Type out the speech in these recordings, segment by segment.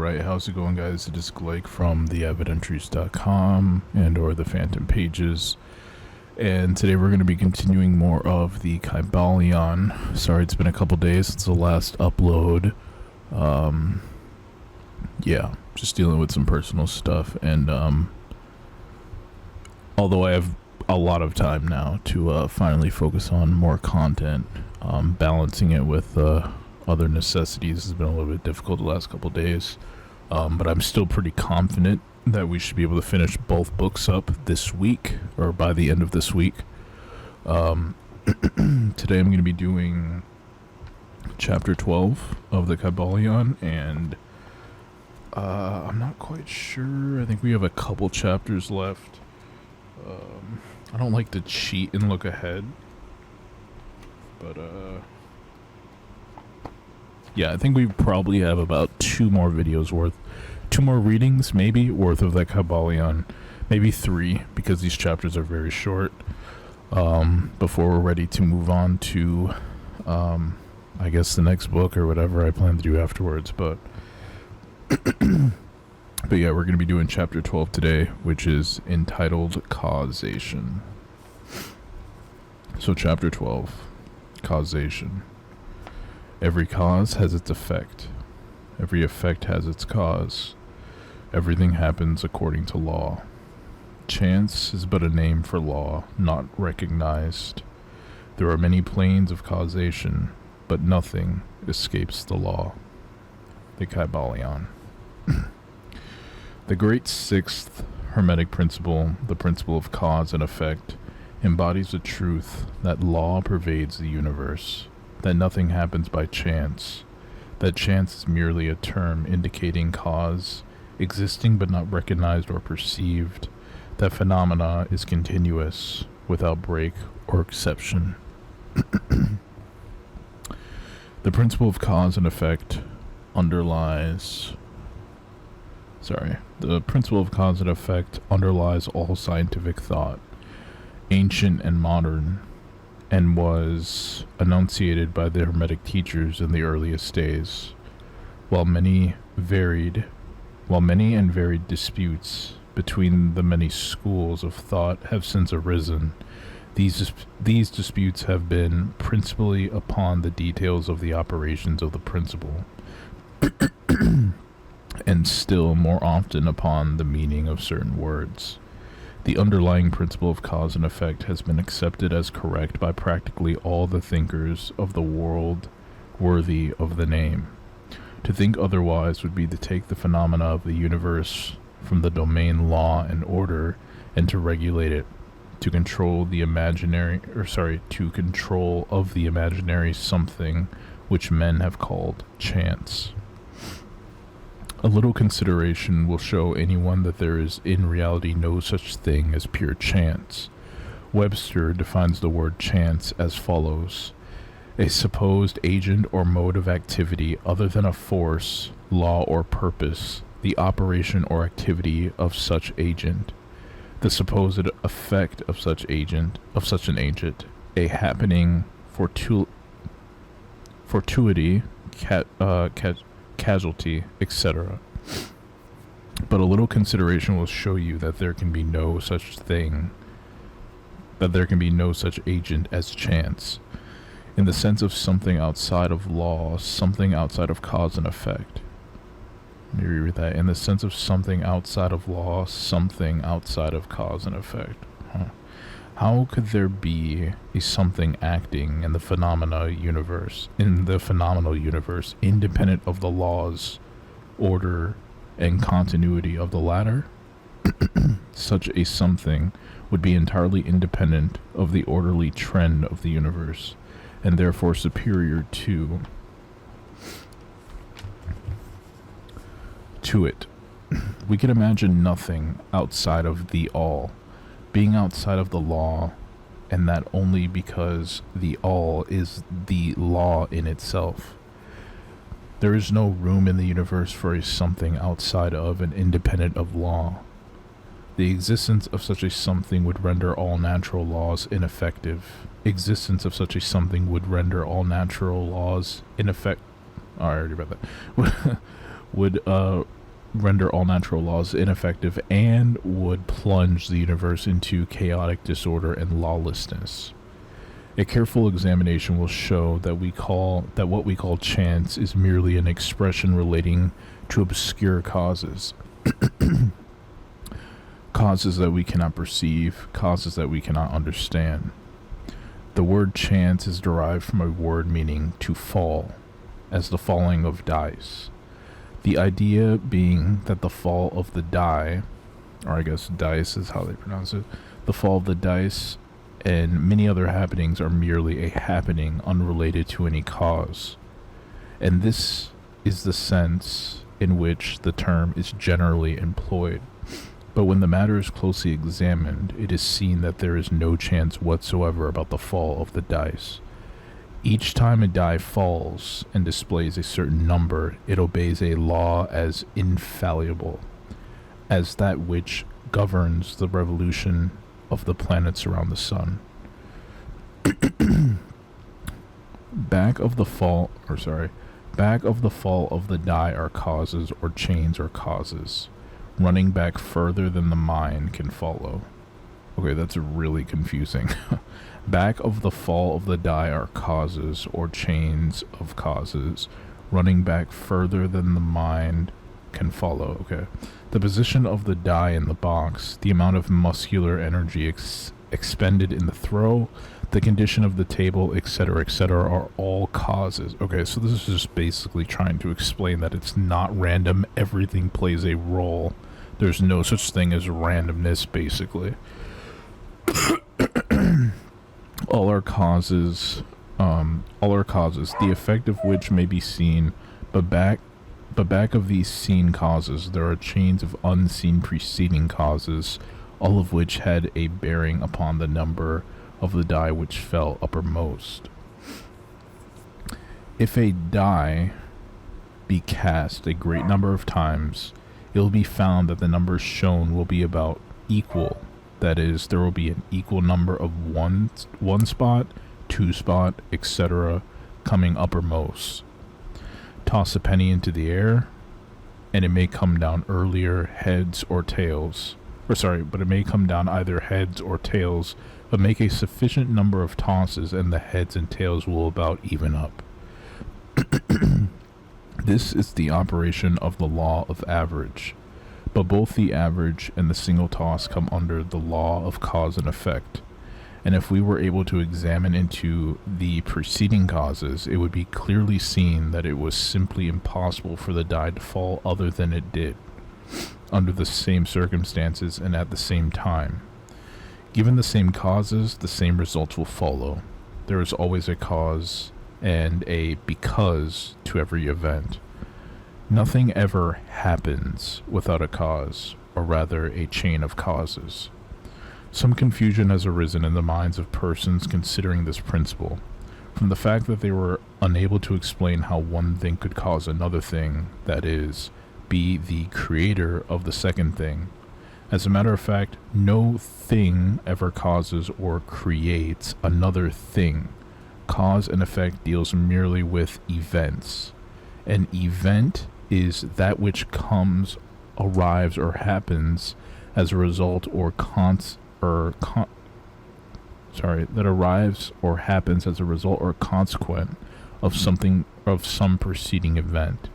Alright, how's it going, guys? It is Blake from theevidentries.com and or the Phantom Pages. And today we're going to be continuing more of the Kybalion. Sorry, it's been a couple days since the last upload. Yeah, just dealing with some personal stuff. And although I have a lot of time now to finally focus on more content, balancing it with other necessities has been a little bit difficult the last couple days, but I'm still pretty confident that we should be able to finish both books up this week, or by the end of this week. Today I'm going to be doing chapter 12 of the Kybalion, and I'm not quite sure. I think we have a couple chapters left. I don't like to cheat and look ahead, but yeah, I think we probably have about two more readings maybe worth of that Kybalion, maybe 3, because these chapters are very short, before we're ready to move on to I guess the next book or whatever I plan to do afterwards. But but yeah, we're going to be doing chapter 12 today, which is entitled Causation. So chapter 12, Causation. Every cause has its effect. Every effect has its cause. Everything happens according to law. Chance is but a name for law, not recognized. There are many planes of causation, but nothing escapes the law. The Kybalion. The great sixth Hermetic principle, the principle of cause and effect, embodies the truth that law pervades the universe, that nothing happens by chance, that chance is merely a term indicating cause, existing but not recognized or perceived, that phenomena is continuous, without break or exception. The principle of cause and effect underlies all scientific thought, ancient and modern, and was enunciated by the Hermetic teachers in the earliest days. While many and varied disputes between the many schools of thought have since arisen, these disputes have been principally upon the details of the operations of the principle, and still more often upon the meaning of certain words. The underlying principle of cause and effect has been accepted as correct by practically all the thinkers of the world worthy of the name. To think otherwise would be to take the phenomena of the universe from the domain law and order and to regulate it, to control of the imaginary something which men have called chance. A little consideration will show anyone that there is in reality no such thing as pure chance. Webster defines the word chance as follows: a supposed agent or mode of activity other than a force, law, or purpose, the operation or activity of such agent, the supposed effect of such an agent, a happening, fortuity, casualty, etc. But a little consideration will show you that there can be no such agent as chance, in the sense of something outside of law, something outside of cause and effect. Let me reread that. In the sense of something outside of law, something outside of cause and effect. How could there be a something acting in the phenomenal universe, independent of the laws, order, and continuity of the latter? Such a something would be entirely independent of the orderly trend of the universe, and therefore superior to it. We can imagine nothing outside of the all, being outside of the law, and that only because the all is the law in itself. There is no room in the universe for a something outside of and independent of law. The existence of such a something would render all natural laws ineffective. Existence of such a something would render all natural laws ineffective. I already read that. would render all natural laws ineffective and would plunge the universe into chaotic disorder and lawlessness. A careful examination will show that what we call chance is merely an expression relating to obscure causes. Causes that we cannot perceive, causes that we cannot understand. The word chance is derived from a word meaning to fall, as the falling of dice. The idea being that the fall of the die, or I guess dice is how they pronounce it, the fall of the dice and many other happenings are merely a happening unrelated to any cause. And this is the sense in which the term is generally employed. But when the matter is closely examined, it is seen that there is no chance whatsoever about the fall of the dice. Each time a die falls and displays a certain number, it obeys a law as infallible as that which governs the revolution of the planets around the sun. Back of the fall of the die are causes, or chains or causes, running back further than the mind can follow. Okay, that's really confusing. Back of the fall of the die are causes, or chains of causes, running back further than the mind can follow. Okay. The position of the die in the box, the amount of muscular energy expended in the throw, the condition of the table, etc., are all causes. Okay, so this is just basically trying to explain that it's not random. Everything plays a role. There's no such thing as randomness, basically. All are causes, the effect of which may be seen, but back of these seen causes there are chains of unseen preceding causes, all of which had a bearing upon the number of the die which fell uppermost. If a die be cast a great number of times, it will be found that the numbers shown will be about equal. That is, there will be an equal number of one spot, two spot, etc. coming uppermost. Toss a penny into the air, and it may come down earlier, heads or tails. But it may come down either heads or tails, but make a sufficient number of tosses, and the heads and tails will about even up. This is the operation of the law of average. But both the average and the single toss come under the law of cause and effect. And if we were able to examine into the preceding causes, it would be clearly seen that it was simply impossible for the die to fall other than it did, under the same circumstances and at the same time. Given the same causes, the same results will follow. There is always a cause and a because to every event. Nothing ever happens without a cause, or rather a chain of causes. Some confusion has arisen in the minds of persons considering this principle, from the fact that they were unable to explain how one thing could cause another thing, that is, be the creator of the second thing. As a matter of fact, no thing ever causes or creates another thing. Cause and effect deals merely with events. An event is that which arrives or happens as a result or consequence of some preceding event.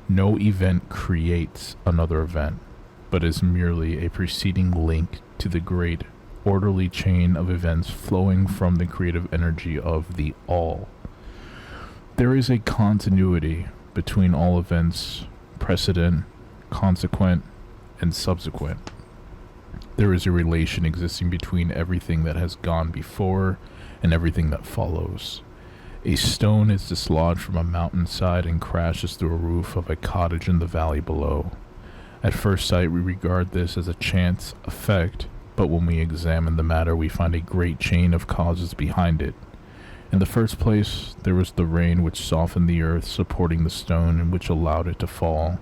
No event creates another event, but is merely a preceding link to the great orderly chain of events flowing from the creative energy of the all. There is a continuity between all events, precedent, consequent, and subsequent. There is a relation existing between everything that has gone before and everything that follows. A stone is dislodged from a mountainside and crashes through a roof of a cottage in the valley below. At first sight, we regard this as a chance effect, but when we examine the matter, we find a great chain of causes behind it. In the first place, there was the rain which softened the earth, supporting the stone, and which allowed it to fall.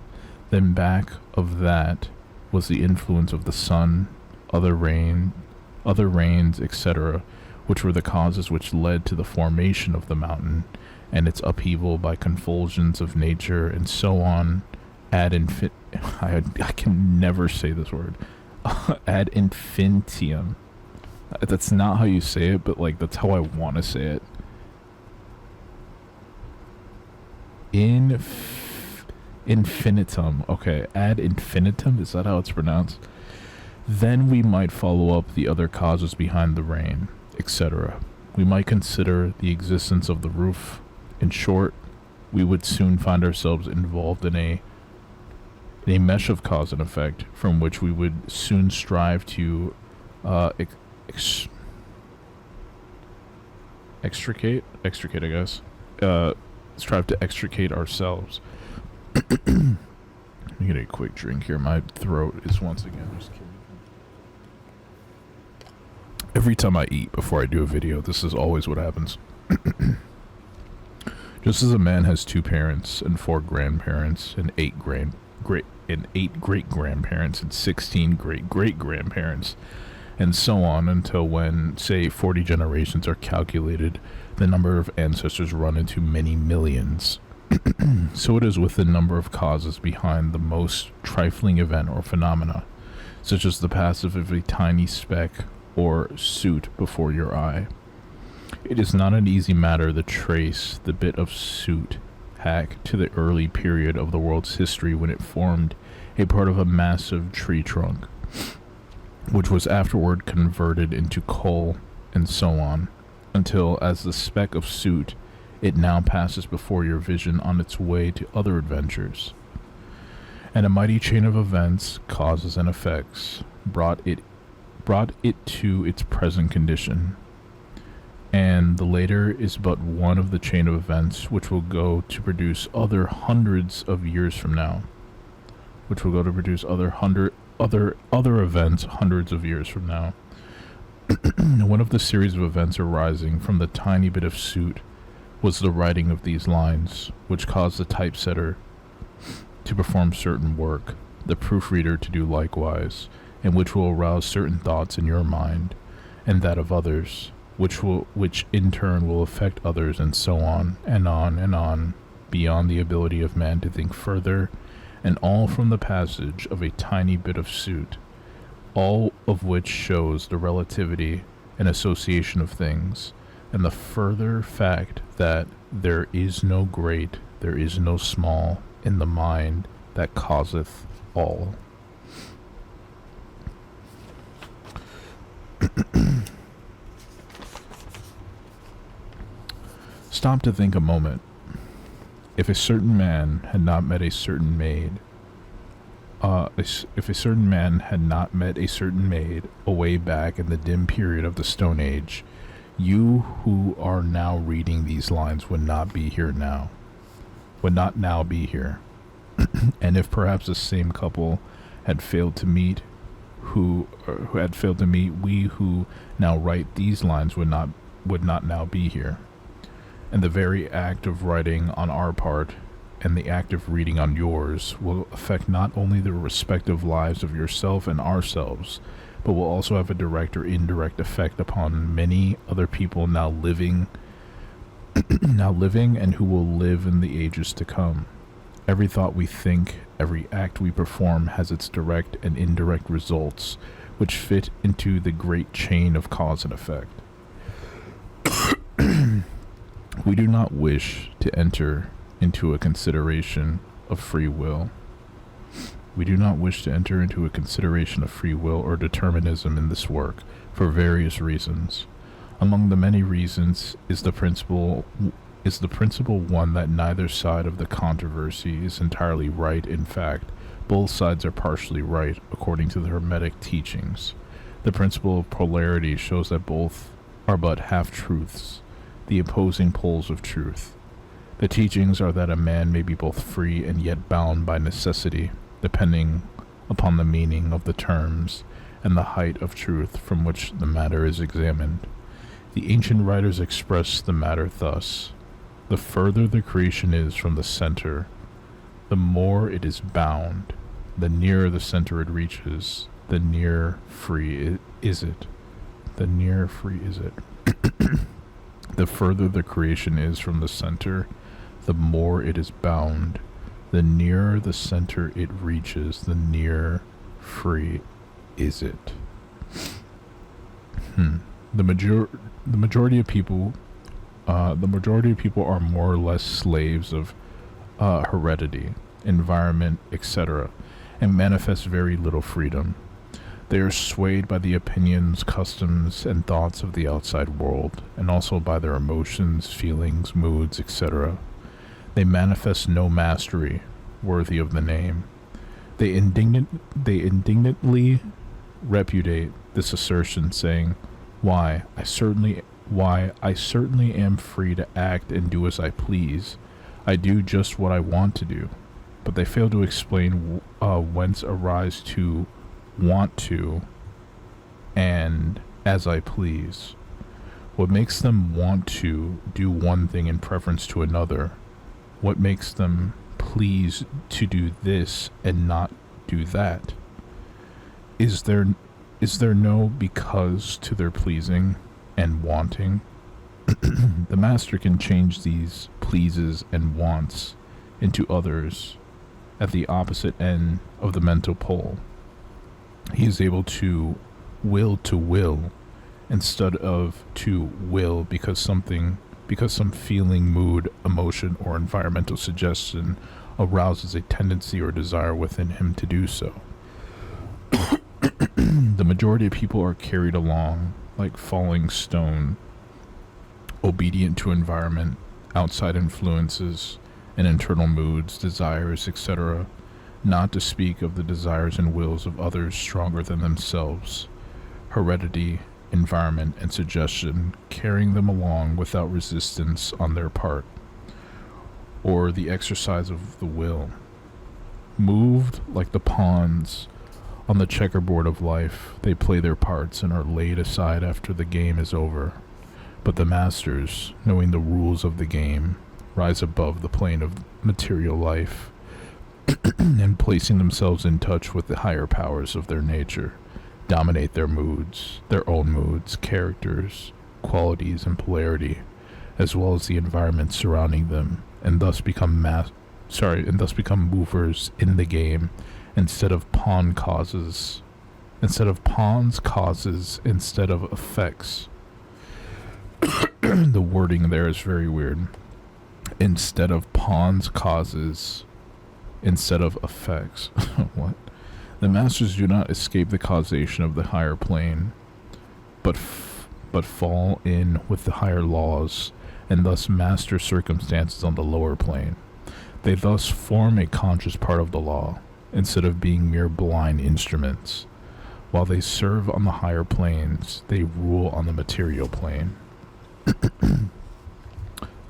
Then back of that was the influence of the sun, other rains, etc., which were the causes which led to the formation of the mountain, and its upheaval by convulsions of nature, and so on ad infin. I can never say this word. Ad infinitum. That's not how you say it, but like that's how I want to say it. Infinitum. Okay, ad infinitum. Is that how it's pronounced? Then we might follow up the other causes behind the rain, etc. We might consider the existence of the roof. In short, we would soon find ourselves involved in a mesh of cause and effect, from which we would soon strive to extricate, I guess. Strive to extricate ourselves. Let me get a quick drink here. My throat is once again just killing me. Every time I eat before I do a video, this is always what happens. Just as a man has 2 parents and 4 grandparents and 8 great-grandparents and 16 great-great-grandparents, and so on until when, say, 40 generations are calculated, the number of ancestors run into many millions. So it is with the number of causes behind the most trifling event or phenomena, such as the passage of a tiny speck or soot before your eye. It is not an easy matter to trace the bit of soot hack to the early period of the world's history when it formed a part of a massive tree trunk, which was afterward converted into coal, and so on, until, as the speck of soot, it now passes before your vision on its way to other adventures. And a mighty chain of events, causes and effects, brought it to its present condition. And the later is but one of the chain of events which will go to produce other hundreds of years from now. Which will go to produce other events hundreds of years from now. One of the series of events arising from the tiny bit of soot was the writing of these lines, which caused the typesetter to perform certain work, the proofreader to do likewise, and which will arouse certain thoughts in your mind, and that of others, which in turn will affect others, and so on, and on, and on, beyond the ability of man to think further, and all from the passage of a tiny bit of soot, all of which shows the relativity and association of things, and the further fact that there is no great, there is no small, in the mind that causeth all. Stop to think a moment. If a certain man had not met a certain maid, if a certain man had not met a certain maid away back in the dim period of the Stone Age, you who are now reading these lines would not be here now. Would not now be here. And if perhaps the same couple had failed to meet, who had failed to meet, we who now write these lines would not now be here. And the very act of writing on our part and the act of reading on yours will affect not only the respective lives of yourself and ourselves, but will also have a direct or indirect effect upon many other people now living and who will live in the ages to come. Every thought we think, every act we perform has its direct and indirect results, which fit into the great chain of cause and effect. We do not wish to enter into a consideration of free will. We do not wish to enter into a consideration of free will or determinism in this work for various reasons. Among the many reasons is the principal one that neither side of the controversy is entirely right. In fact, both sides are partially right according to the Hermetic teachings. The principle of polarity shows that both are but half-truths, the opposing poles of truth. The teachings are that a man may be both free and yet bound by necessity, depending upon the meaning of the terms and the height of truth from which the matter is examined. The ancient writers express the matter thus: the further the creation is from the center, the more it is bound. The nearer the center it reaches, the nearer free is it. The nearer free is it. The further the creation is from the center, the more it is bound. The nearer the center it reaches, the nearer free is it. The majority of people, are more or less slaves of heredity, environment, etc., and manifest very little freedom. They are swayed by the opinions, customs, and thoughts of the outside world, and also by their emotions, feelings, moods, etc. They manifest no mastery worthy of the name. They indignantly repudiate this assertion, saying, why I certainly am free to act and do as I please. I do just what I want to do. But they fail to explain whence arise to want to and as I please. What makes them want to do one thing in preference to another? What makes them please to do this and not do that? Is there no because to their pleasing and wanting? The master can change these pleases and wants into others at the opposite end of the mental pole. He is able to will instead of to will because some feeling, mood, emotion, or environmental suggestion arouses a tendency or desire within him to do so. The majority of people are carried along like falling stone, obedient to environment, outside influences, and internal moods, desires, etc., not to speak of the desires and wills of others stronger than themselves, heredity, environment, and suggestion carrying them along without resistance on their part, or the exercise of the will. Moved like the pawns on the checkerboard of life, they play their parts and are laid aside after the game is over. But the masters, knowing the rules of the game, rise above the plane of material life and placing themselves in touch with the higher powers of their nature, dominate their moods, their own moods, characters, qualities, and polarity, as well as the environment surrounding them, and thus become movers in the game instead of pawns causes instead of effects. The wording there is very weird. Instead of pawns causes instead of effects. What? The masters do not escape the causation of the higher plane, but fall in with the higher laws, and thus master circumstances on the lower plane. They thus form a conscious part of the law, instead of being mere blind instruments. While they serve on the higher planes, they rule on the material plane.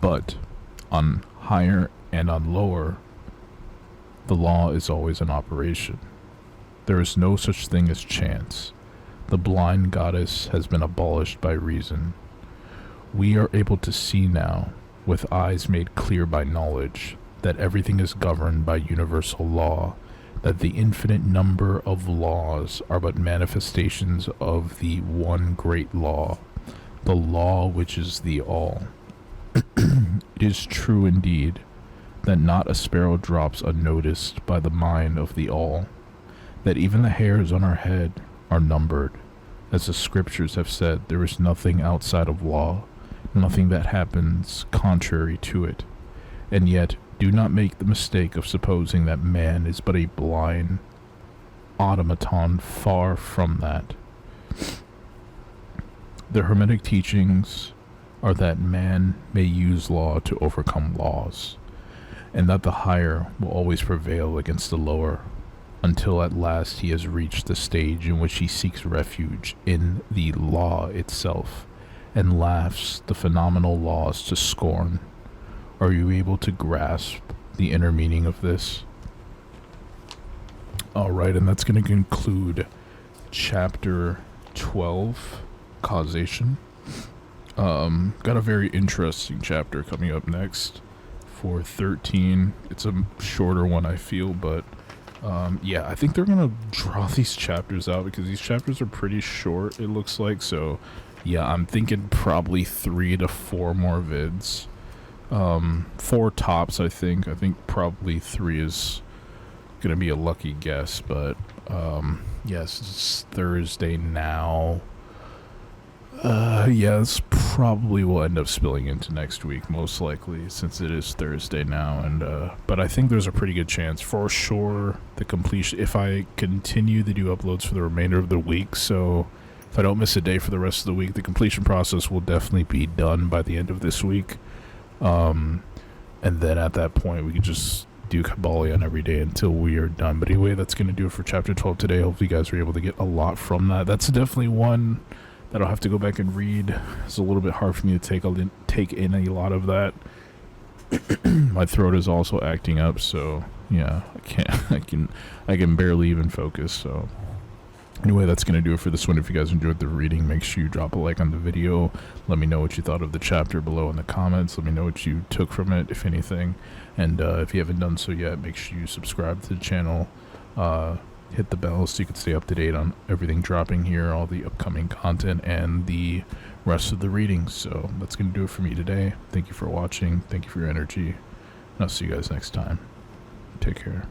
But on higher and on lower, the law is always in operation. There is no such thing as chance. The blind goddess has been abolished by reason. We are able to see now, with eyes made clear by knowledge, that everything is governed by universal law, that the infinite number of laws are but manifestations of the one great law, the law which is the all. It is true indeed that not a sparrow drops unnoticed by the mind of the all, that even the hairs on our head are numbered. As the scriptures have said, there is nothing outside of law, nothing that happens contrary to it. And yet, do not make the mistake of supposing that man is but a blind automaton. Far from that. The Hermetic teachings are that man may use law to overcome laws, and that the higher will always prevail against the lower, until at last he has reached the stage in which he seeks refuge in the law itself, and laughs the phenomenal laws to scorn. Are you able to grasp the inner meaning of this? Alright, and that's going to conclude chapter 12, Causation. Got a very interesting chapter coming up next for 13. It's a shorter one, I feel, but yeah, I think they're going to draw these chapters out because these chapters are pretty short, it looks like. So yeah, I'm thinking probably 3 to 4 more vids 4 tops, I think. I think probably 3 is going to be a lucky guess, but yes, it's Thursday now. Yes, probably will end up spilling into next week, most likely, since it is Thursday now. And but I think there's a pretty good chance, for sure, the completion, if I continue to do uploads for the remainder of the week, so if I don't miss a day for the rest of the week, the completion process will definitely be done by the end of this week. And then at that point, we can just do Kybalion every day until we are done. But anyway, that's going to do it for Chapter 12 today. Hopefully you guys were able to get a lot from that. That's definitely one that I'll have to go back and read. It's a little bit hard for me to take in a lot of that. My throat is also acting up, so yeah, I can barely even focus. So anyway, that's going to do it for this one. If you guys enjoyed the reading, make sure you drop a like on the video. Let me know what you thought of the chapter below in the comments. Let me know what you took from it, if anything. And if you haven't done so yet, make sure you subscribe to the channel. Hit the bell so you can stay up to date on everything dropping here, all the upcoming content, and the rest of the readings. So that's going to do it for me today. Thank you for watching. Thank you for your energy. And I'll see you guys next time. Take care.